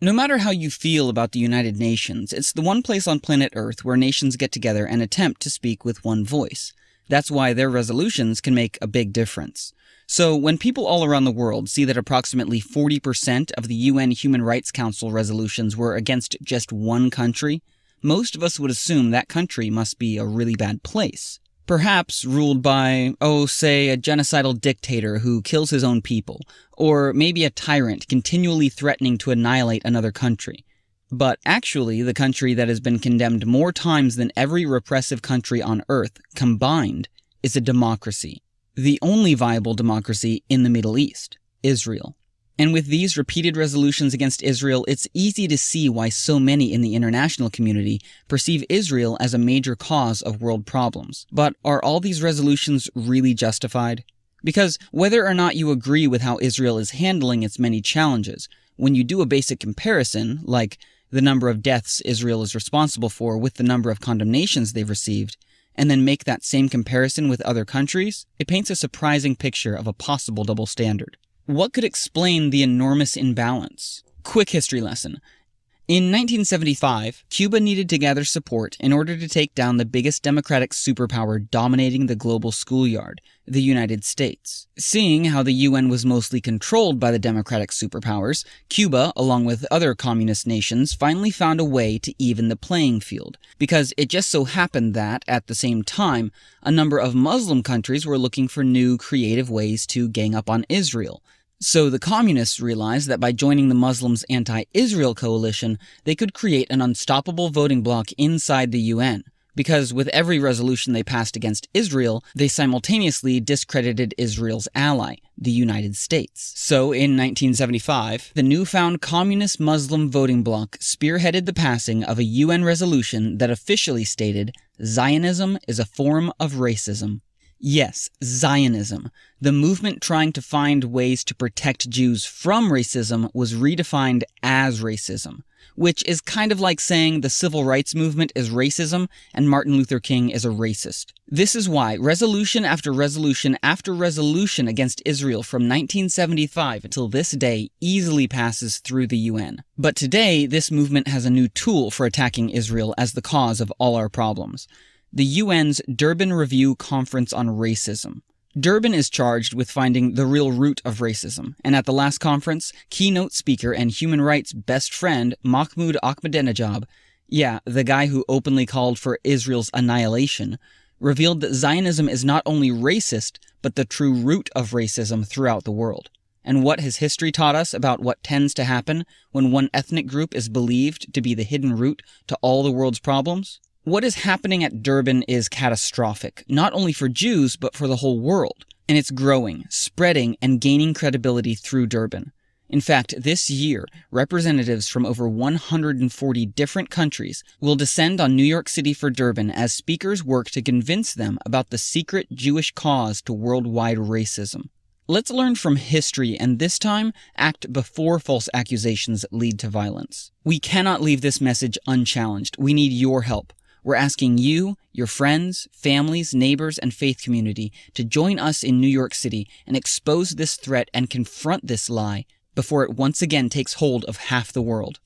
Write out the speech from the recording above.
No matter how you feel about the United Nations, it's the one place on planet Earth where nations get together and attempt to speak with one voice. That's why their resolutions can make a big difference. So when people all around the world see that approximately 40% of the UN Human Rights Council resolutions were against just one country, most of us would assume that country must be a really bad place. Perhaps ruled by, say, a genocidal dictator who kills his own people, or maybe a tyrant continually threatening to annihilate another country. But actually, the country that has been condemned more times than every repressive country on Earth combined is a democracy. The only viable democracy in the Middle East, Israel. And with these repeated resolutions against Israel, it's easy to see why so many in the international community perceive Israel as a major cause of world problems. But are all these resolutions really justified? Because whether or not you agree with how Israel is handling its many challenges, when you do a basic comparison, like the number of deaths Israel is responsible for with the number of condemnations they've received, and then make that same comparison with other countries, it paints a surprising picture of a possible double standard. What could explain the enormous imbalance? Quick history lesson. In 1975, Cuba needed to gather support in order to take down the biggest democratic superpower dominating the global schoolyard, the United States. Seeing how the UN was mostly controlled by the democratic superpowers, Cuba, along with other communist nations, finally found a way to even the playing field, because it just so happened that, at the same time, a number of Muslim countries were looking for new, creative ways to gang up on Israel. So the communists realized that by joining the Muslims' anti-Israel coalition, they could create an unstoppable voting bloc inside the UN, because with every resolution they passed against Israel, they simultaneously discredited Israel's ally, the United States. So in 1975, the newfound communist Muslim voting bloc spearheaded the passing of a UN resolution that officially stated, "Zionism is a form of racism." Yes, Zionism, the movement trying to find ways to protect Jews from racism, was redefined as racism, which is kind of like saying the civil rights movement is racism and Martin Luther King is a racist. This is why resolution after resolution after resolution against Israel from 1975 until this day easily passes through the UN. But today, this movement has a new tool for attacking Israel as the cause of all our problems: the UN's Durban Review Conference on Racism. Durban is charged with finding the real root of racism, and at the last conference, keynote speaker and human rights best friend Mahmoud Ahmadinejad, the guy who openly called for Israel's annihilation, revealed that Zionism is not only racist, but the true root of racism throughout the world. And what has history taught us about what tends to happen when one ethnic group is believed to be the hidden root to all the world's problems? What is happening at Durban is catastrophic, not only for Jews, but for the whole world. And it's growing, spreading, and gaining credibility through Durban. In fact, this year, representatives from over 140 different countries will descend on New York City for Durban as speakers work to convince them about the secret Jewish cause to worldwide racism. Let's learn from history and this time act before false accusations lead to violence. We cannot leave this message unchallenged. We need your help. We're asking you, your friends, families, neighbors, and faith community to join us in New York City and expose this threat and confront this lie before it once again takes hold of half the world.